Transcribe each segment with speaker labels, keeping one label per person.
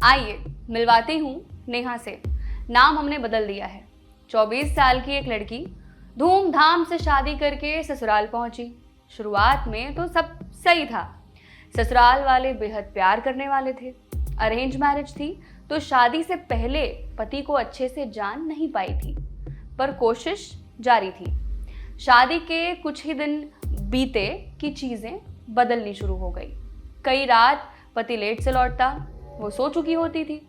Speaker 1: आइए मिलवाती हूँ नेहा से। नाम हमने बदल दिया है। 24 साल की एक लड़की धूमधाम से शादी करके ससुराल पहुंची। शुरुआत में तो सब सही था। ससुराल वाले बेहद प्यार करने वाले थे। अरेंज मैरिज थी तो शादी से पहले पति को अच्छे से जान नहीं पाई थी, पर कोशिश जारी थी। शादी के कुछ ही दिन बीते कि चीजें बदलनी शुरू हो गई। कई रात पति लेट से लौटता, वो सो चुकी होती थी,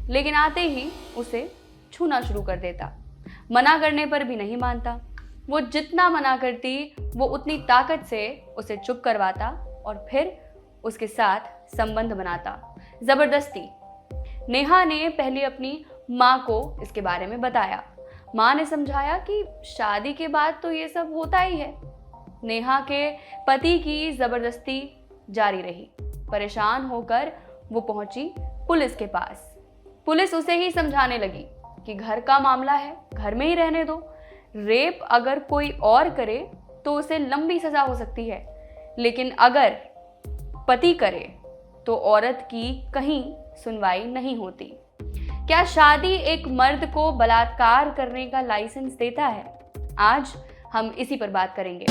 Speaker 1: लेकिन आते ही उसे छूना शुरू कर देता। मना करने पर भी नहीं मानता। वो जितना मना करती वो उतनी ताकत से उसे चुप करवाता और फिर उसके साथ संबंध बनाता, जबरदस्ती। नेहा ने पहले अपनी माँ को इसके बारे में बताया। माँ ने समझाया कि शादी के बाद तो ये सब होता ही है। नेहा के पति की जबरदस्ती जारी रही। परेशान होकर वो पहुंची पुलिस के पास। पुलिस उसे ही समझाने लगी कि घर का मामला है, घर में ही रहने दो। रेप अगर कोई और करे तो उसे लंबी सजा हो सकती है, लेकिन अगर पति करे तो औरत की कहीं सुनवाई नहीं होती। क्या शादी एक मर्द को बलात्कार करने का लाइसेंस देता है? आज हम इसी पर बात करेंगे।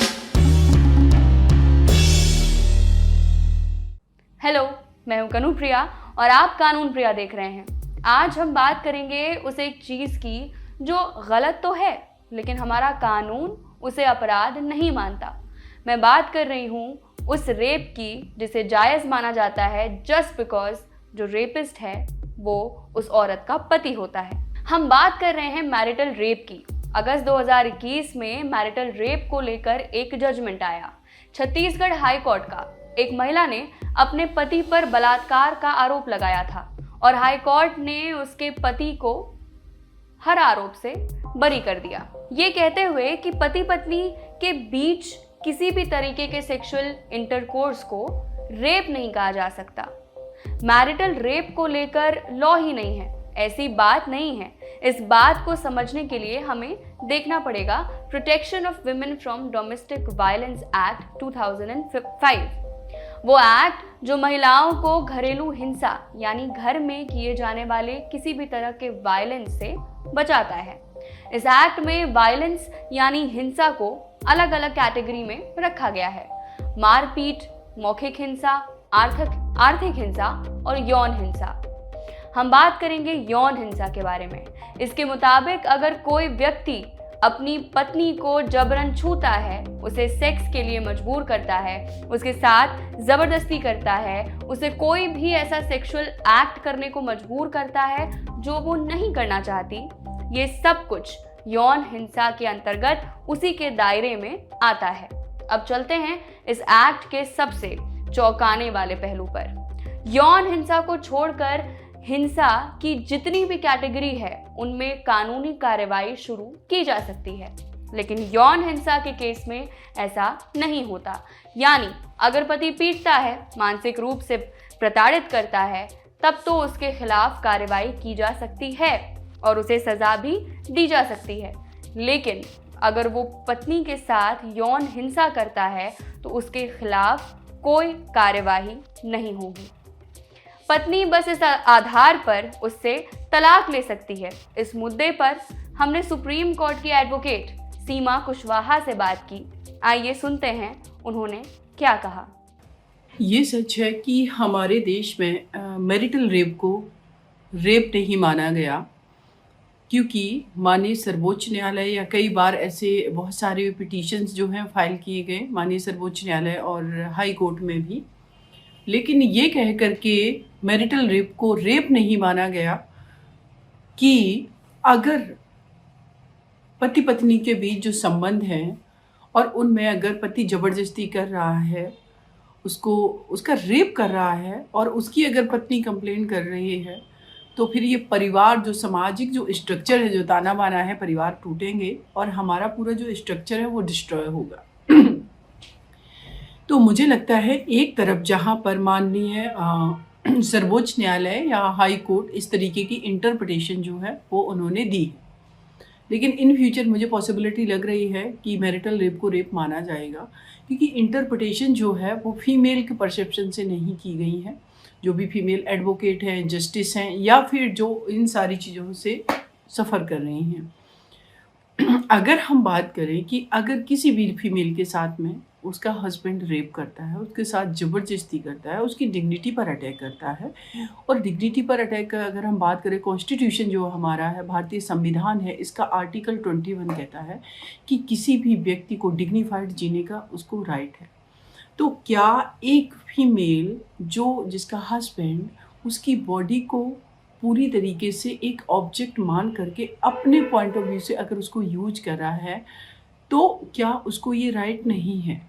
Speaker 1: हेलो, मैं हूं कनुप्रिया और आप कानून प्रिया देख रहे हैं। आज हम बात करेंगे उस एक चीज की जो गलत तो है, लेकिन हमारा कानून उसे अपराध नहीं मानता। मैं बात कर रही हूं उस रेप की जिसे जायज माना जाता है जस्ट बिकॉज जो रेपिस्ट है वो उस औरत का पति होता है। हम बात कर रहे हैं मैरिटल रेप की। अगस्त 2021 में मैरिटल रेप को लेकर एक जजमेंट आया। छत्तीसगढ़ हाई कोर्ट का एक महिला ने अपने पति पर बलात्कार का आरोप लगाया था और हाई कोर्ट ने उसके पति को हर आरोप से बरी कर दिया, ये कहते हुए कि पति पत्नी के बीच किसी भी तरीके के सेक्सुअल इंटरकोर्स को रेप नहीं कहा जा सकता। मैरिटल रेप को लेकर लॉ ही नहीं है, ऐसी बात नहीं है। इस बात को समझने के लिए हमें देखना पड़ेगा protection of women from domestic violence act 2005। वो एक्ट जो महिलाओं को घरेलू हिंसा यानी घर में किए जाने वाले किसी भी तरह के वायलेंस से बचाता है। इस एक्ट में वायलेंस यानी हिंसा को अलग अलग कैटेगरी में रखा गया है। मारपीट, मौखिक हिंसा, आर्थिक हिंसा और यौन हिंसा। हम बात करेंगे यौन हिंसा के बारे में। इसके मुताबिक अगर कोई व्यक्ति अपनी पत्नी को जबरन छूता है, उसे सेक्स के लिए मजबूर करता है, उसके साथ जबरदस्ती करता है, उसे कोई भी ऐसा सेक्सुअल एक्ट करने को मजबूर करता है जो वो नहीं करना चाहती, ये सब कुछ यौन हिंसा के अंतर्गत उसी के दायरे में आता है। अब चलते हैं इस एक्ट के सबसे चौंकाने वाले पहलू पर। यौन हिंसा को छोड़कर हिंसा की जितनी भी कैटेगरी है उनमें कानूनी कार्रवाई शुरू की जा सकती है, लेकिन यौन हिंसा के केस में ऐसा नहीं होता। यानी अगर पति पीटता है, मानसिक रूप से प्रताड़ित करता है, तब तो उसके खिलाफ कार्रवाई की जा सकती है और उसे सजा भी दी जा सकती है। लेकिन अगर वो पत्नी के साथ यौन हिंसा करता है तो उसके खिलाफ कोई कार्यवाही नहीं होगी। पत्नी बस इस आधार पर उससे तलाक ले सकती है। इस मुद्दे पर हमने सुप्रीम कोर्ट की एडवोकेट सीमा कुशवाहा से बात की। आइए सुनते हैं उन्होंने क्या कहा।
Speaker 2: ये सच है कि हमारे देश में मैरिटल रेप को रेप नहीं माना गया, क्योंकि माननीय सर्वोच्च न्यायालय या कई बार ऐसे बहुत सारे पिटीशंस जो हैं फाइल किए गए माननीय सर्वोच्च न्यायालय और हाई कोर्ट में भी, लेकिन ये कह करके मैरिटल रेप को रेप नहीं माना गया कि अगर पति पत्नी के बीच जो संबंध हैं और उनमें अगर पति ज़बरदस्ती कर रहा है, उसका रेप कर रहा है और उसकी अगर पत्नी कंप्लेन कर रही है, तो फिर ये परिवार जो सामाजिक जो स्ट्रक्चर है, जो ताना बाना है, परिवार टूटेंगे और हमारा पूरा जो स्ट्रक्चर है वो डिस्ट्रॉय होगा। तो मुझे लगता है एक तरफ जहाँ पर माननीय सर्वोच्च न्यायालय या हाई कोर्ट इस तरीके की इंटरप्रिटेशन जो है वो उन्होंने दी है, लेकिन इन फ्यूचर मुझे पॉसिबिलिटी लग रही है कि मैरिटल रेप को रेप माना जाएगा, क्योंकि इंटरप्रिटेशन जो है वो फीमेल के परसेप्शन से नहीं की गई है। जो भी फीमेल एडवोकेट हैं, जस्टिस हैं, या फिर जो इन सारी चीज़ों से सफ़र कर रही हैं। अगर हम बात करें कि अगर किसी भी फीमेल के साथ में उसका हस्बैंड रेप करता है, उसके साथ ज़बरदस्ती करता है, उसकी डिग्निटी पर अटैक करता है, और डिग्निटी पर अटैक का अगर हम बात करें, कॉन्स्टिट्यूशन जो हमारा है, भारतीय संविधान है, इसका आर्टिकल 21 कहता है कि किसी भी व्यक्ति को डिग्निफाइड जीने का उसको राइट है। तो क्या एक फीमेल जिसका हस्बैंड उसकी बॉडी को पूरी तरीके से एक ऑब्जेक्ट मान करके अपने पॉइंट ऑफ व्यू से अगर उसको यूज कर रहा है, तो क्या उसको ये राइट नहीं है?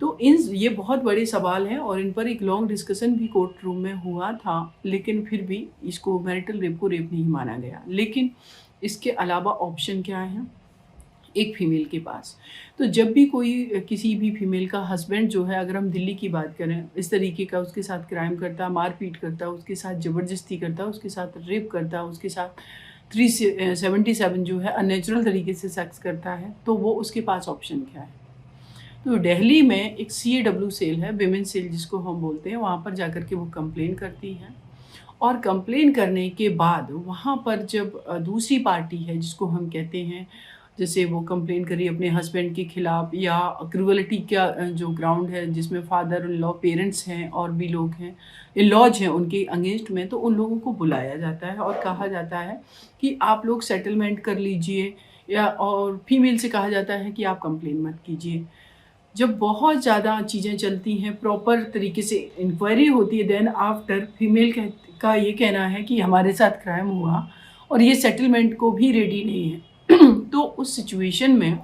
Speaker 2: तो ये बहुत बड़े सवाल हैं, और इन पर एक लॉन्ग डिस्कशन भी कोर्ट रूम में हुआ था, लेकिन फिर भी इसको मैरिटल रेप को रेप नहीं माना गया। लेकिन इसके अलावा ऑप्शन क्या है एक फ़ीमेल के पास? तो जब भी कोई किसी भी फीमेल का हस्बैंड जो है, अगर हम दिल्ली की बात करें, इस तरीके का उसके साथ क्राइम करता, मारपीट करता, उसके साथ ज़बरदस्ती करता, उसके साथ रेप करता, उसके साथ 377 जो है अननेचुरल तरीके से सेक्स करता है, तो वो उसके पास ऑप्शन क्या है? तो दिल्ली में एक CAW सेल है, विमेन सेल जिसको हम बोलते हैं, वहाँ पर जाकर के वो कंप्लेन करती हैं, और कंप्लेन करने के बाद वहाँ पर जब दूसरी पार्टी है जिसको हम कहते हैं, जैसे वो कंप्लेन करी अपने हस्बैंड के खिलाफ, या क्रूअलिटी का जो ग्राउंड है जिसमें फादर इन लॉ, पेरेंट्स हैं और भी लोग हैं, इन लॉज हैं उनके अगेंस्ट में, तो उन लोगों को बुलाया जाता है और कहा जाता है कि आप लोग सेटलमेंट कर लीजिए, और फीमेल से कहा जाता है कि आप कंप्लेन मत कीजिए। जब बहुत ज़्यादा चीज़ें चलती हैं, प्रॉपर तरीके से इंक्वायरी होती है, देन आफ्टर फीमेल का ये कहना है कि हमारे साथ क्राइम हुआ और ये सेटलमेंट को भी रेडी नहीं है। तो उस सिचुएशन में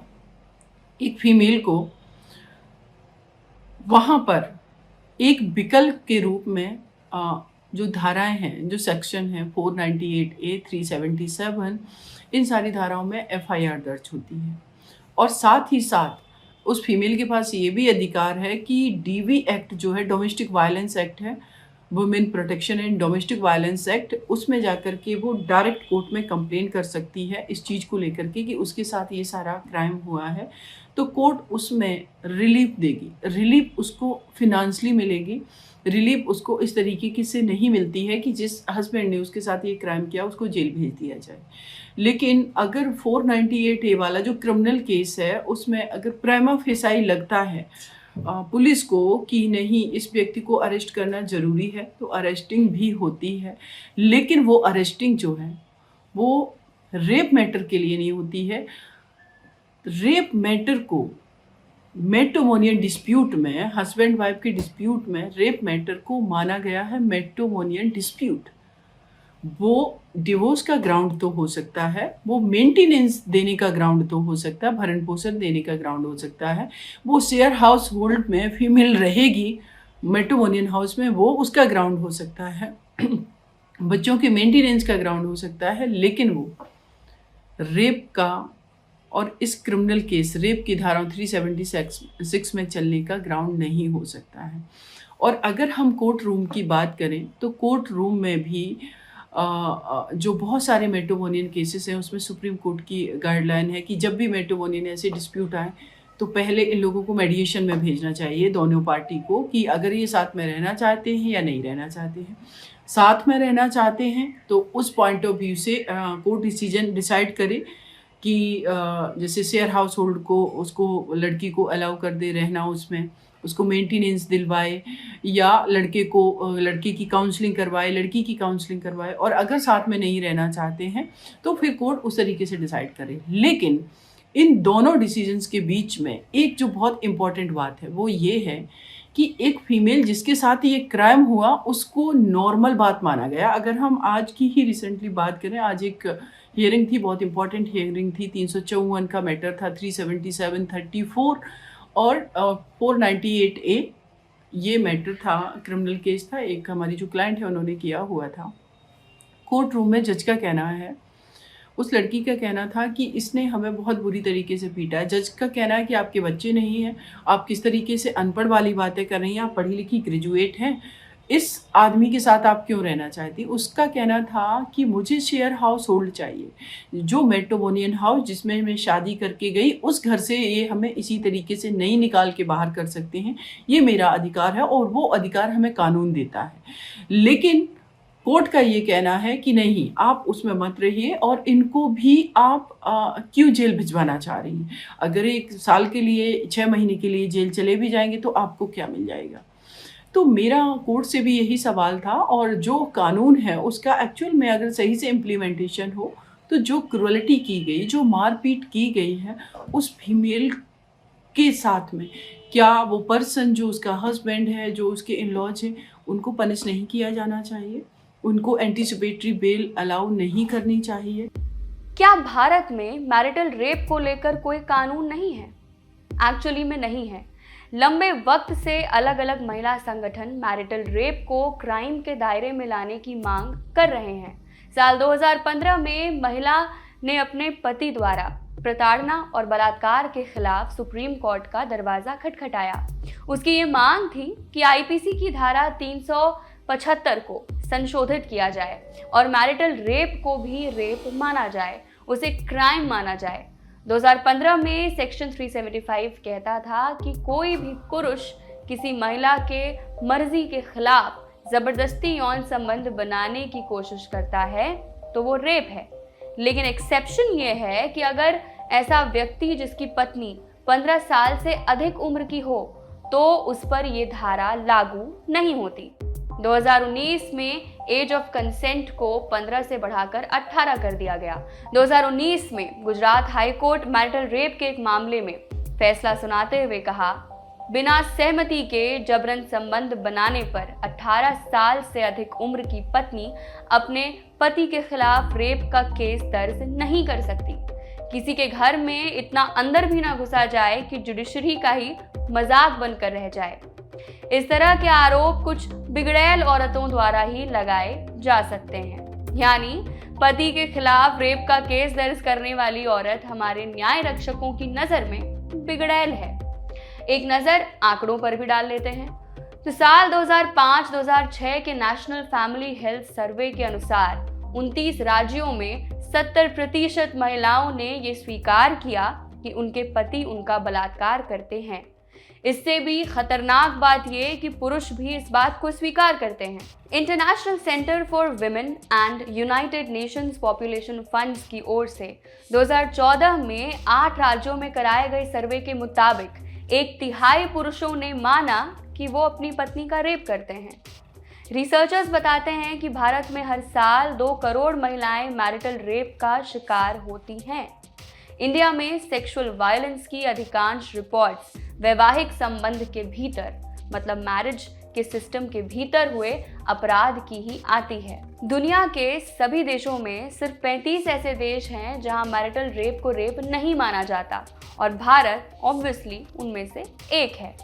Speaker 2: एक फीमेल को वहाँ पर एक विकल्प के रूप में जो धाराएं हैं, जो सेक्शन है 498A, 377, इन सारी धाराओं में FIR दर्ज होती है। और साथ ही साथ उस फीमेल के पास ये भी अधिकार है कि DV एक्ट जो है, डोमेस्टिक वायलेंस एक्ट है, women protection and domestic violence act, उसमें जाकर के वो डायरेक्ट कोर्ट में कंप्लेन कर सकती है इस चीज़ को लेकर के कि उसके साथ ये सारा क्राइम हुआ है। तो कोर्ट उसमें रिलीफ देगी, रिलीफ उसको फिनांशली मिलेगी, रिलीफ उसको इस तरीके की से नहीं मिलती है कि जिस हस्बैंड ने उसके साथ ये क्राइम किया उसको जेल भेज दिया जाए। लेकिन अगर 498A वाला जो क्रिमिनल केस है, उसमें अगर प्राइमा फेसाई लगता है पुलिस को कि नहीं इस व्यक्ति को अरेस्ट करना ज़रूरी है, तो अरेस्टिंग भी होती है। लेकिन वो अरेस्टिंग जो है वो रेप मैटर के लिए नहीं होती है। रेप मैटर को मैट्रिमोनियल डिस्प्यूट में, हस्बैंड वाइफ के डिस्प्यूट में रेप मैटर को माना गया है मैट्रिमोनियल डिस्प्यूट। वो डिवोर्स का ग्राउंड तो हो सकता है, वो मेंटेनेंस देने का ग्राउंड तो हो सकता है, भरण पोषण देने का ग्राउंड हो सकता है, वो शेयर हाउस होल्ड में फीमेल रहेगी मैट्रिमोनियल हाउस में, वो उसका ग्राउंड हो सकता है, बच्चों के मेंटेनेंस का ग्राउंड हो सकता है, लेकिन वो रेप का और इस क्रिमिनल केस रेप की धारा 376 में चलने का ग्राउंड नहीं हो सकता है। और अगर हम कोर्ट रूम की बात करें तो कोर्ट रूम में भी जो बहुत सारे मैट्रिमोनियल केसेस हैं उसमें सुप्रीम कोर्ट की गाइडलाइन है कि जब भी मैट्रिमोनियल ऐसे डिस्प्यूट आए तो पहले इन लोगों को मेडिएशन में भेजना चाहिए, दोनों पार्टी को, कि अगर ये साथ में रहना चाहते हैं या नहीं रहना चाहते हैं। साथ में रहना चाहते हैं तो उस पॉइंट ऑफ व्यू से कोर्ट डिसाइड करे कि जैसे शेयर हाउस होल्ड को उसको लड़की को अलाउ कर दे रहना, उसमें उसको मेंटेनेंस दिलवाए, या लड़के की काउंसलिंग करवाए, लड़की की काउंसलिंग करवाए, और अगर साथ में नहीं रहना चाहते हैं तो फिर कोर्ट उस तरीके से डिसाइड करे। लेकिन इन दोनों डिसीजंस के बीच में एक जो बहुत इम्पॉर्टेंट बात है वो ये है कि एक फीमेल जिसके साथ ये क्राइम हुआ उसको नॉर्मल बात माना गया। अगर हम आज की ही रिसेंटली बात करें, आज एक हियरिंग थी, बहुत इंपॉर्टेंट हियरिंग थी, 354 का मैटर था, 377, 34 और 498A ये मैटर था, क्रिमिनल केस था, एक हमारी जो क्लाइंट है उन्होंने किया हुआ था। कोर्ट रूम में जज का कहना है, उस लड़की का कहना था कि इसने हमें बहुत बुरी तरीके से पीटा है। जज का कहना है कि आपके बच्चे नहीं हैं, आप किस तरीके से अनपढ़ वाली बातें कर रही हैं, आप पढ़ी लिखी ग्रेजुएट हैं, इस आदमी के साथ आप क्यों रहना चाहती? उसका कहना था कि मुझे शेयर हाउस होल्ड चाहिए। जो मेट्रोपोलियन हाउस जिसमें मैं शादी करके गई, उस घर से ये हमें इसी तरीके से नहीं निकाल के बाहर कर सकते हैं। ये मेरा अधिकार है और वो अधिकार हमें कानून देता है। लेकिन कोर्ट का ये कहना है कि नहीं, आप उसमें मत रहिए और इनको भी आप क्यों जेल भिजवाना चाह रही हैं? अगर 1 साल के लिए, 6 महीने के लिए जेल चले भी जाएँगे तो आपको क्या मिल जाएगा? तो मेरा कोर्ट से भी यही सवाल था, और जो कानून है उसका एक्चुअल में अगर सही से इम्प्लीमेंटेशन हो, तो जो क्रूरलिटी की गई, जो मारपीट की गई है उस फीमेल के साथ में, क्या वो पर्सन जो उसका हस्बैंड है, जो उसके इन-लॉज़ हैं, उनको पनिश नहीं किया जाना चाहिए? उनको एंटीसिपेटरी बेल अलाउ नहीं करनी चाहिए?
Speaker 1: क्या भारत में मैरिटल रेप को लेकर कोई कानून नहीं है? एक्चुअली में नहीं है। लंबे वक्त से अलग अलग महिला संगठन मैरिटल रेप को क्राइम के दायरे में लाने की मांग कर रहे हैं। साल 2015 में महिला ने अपने पति द्वारा प्रताड़ना और बलात्कार के खिलाफ सुप्रीम कोर्ट का दरवाजा खटखटाया। उसकी ये मांग थी कि आईपीसी की धारा 375 को संशोधित किया जाए और मैरिटल रेप को भी रेप माना जाए, उसे क्राइम माना जाए। 2015 में सेक्शन 375 कहता था कि कोई भी पुरुष किसी महिला के मर्जी के खिलाफ जबरदस्ती यौन संबंध बनाने की कोशिश करता है तो वो रेप है। लेकिन एक्सेप्शन ये है कि अगर ऐसा व्यक्ति जिसकी पत्नी 15 साल से अधिक उम्र की हो तो उस पर ये धारा लागू नहीं होती। 2019 में एज ऑफ कंसेंट को 15 से बढ़ाकर 18 कर दिया गया। 2019 में Gujarat high court marital rape के एक मामले में फैसला सुनाते हुए कहा, बिना सहमति के जबरन संबंध बनाने पर 18 साल से अधिक उम्र की पत्नी अपने पति के खिलाफ रेप का केस दर्ज नहीं कर सकती। किसी के घर में इतना अंदर भी ना घुसा जाए कि जुडिशरी का ही मजाक बनकर रह जाए। इस तरह के आरोप कुछ बिगड़ैल औरतों द्वारा ही लगाए जा सकते हैं। यानी पति के खिलाफ रेप का केस दर्ज करने वाली औरत हमारे न्याय रक्षकों की नजर में बिगड़ैल है। एक नजर आंकड़ों पर भी डाल लेते हैं तो साल 2005-2006 के नेशनल फैमिली हेल्थ सर्वे के अनुसार 29 राज्यों में 70% महिलाओं ने ये स्वीकार किया कि उनके पति उनका बलात्कार करते हैं। इससे भी खतरनाक बात यह कि पुरुष भी इस बात को स्वीकार करते हैं। International centre for women and United Nations population funds की ओर से 2014 में 8 राज्यों में कराए गए सर्वे के मुताबिक 1/3 पुरुषों ने माना कि वो अपनी पत्नी का रेप करते हैं। रिसर्चर्स बताते हैं कि भारत में हर साल 2 करोड़ महिलाएं मैरिटल रेप का शिकार होती हैं। इंडिया में सेक्सुअल वायलेंस की अधिकांश रिपोर्ट्स वैवाहिक संबंध के भीतर, मतलब मैरिज के सिस्टम के भीतर हुए अपराध की ही आती है। दुनिया के सभी देशों में सिर्फ 35 ऐसे देश हैं जहां मैरिटल रेप को रेप नहीं माना जाता और भारत ऑब्वियसली उनमें से एक है।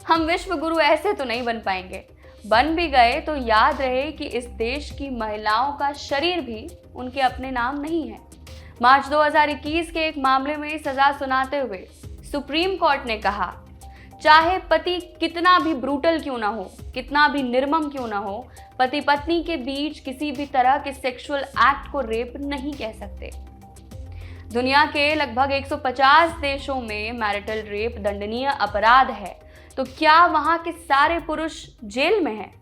Speaker 1: हम विश्व गुरु ऐसे तो नहीं बन पाएंगे, बन भी गए तो याद रहे कि इस देश की महिलाओं का शरीर भी उनके अपने नाम नहीं है। मार्च 2021 के एक मामले में सजा सुनाते हुए सुप्रीम कोर्ट ने कहा, चाहे पति कितना भी ब्रूटल क्यों ना हो, कितना भी निर्मम क्यों ना हो, पति पत्नी के बीच किसी भी तरह के सेक्सुअल एक्ट को रेप नहीं कह सकते। दुनिया के लगभग 150 देशों में मैरिटल रेप दंडनीय अपराध है, तो क्या वहां के सारे पुरुष जेल में हैं?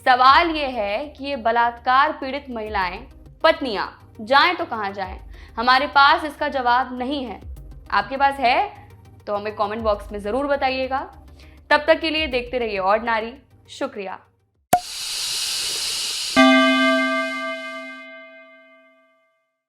Speaker 1: सवाल ये है कि ये बलात्कार पीड़ित महिलाएं, पत्नियां जाएं तो कहां जाएं? हमारे पास इसका जवाब नहीं है। आपके पास है तो हमें कमेंट बॉक्स में ज़रूर बताइएगा। तब तक के लिए देखते रहिए ऑर्डिनरी। शुक्रिया।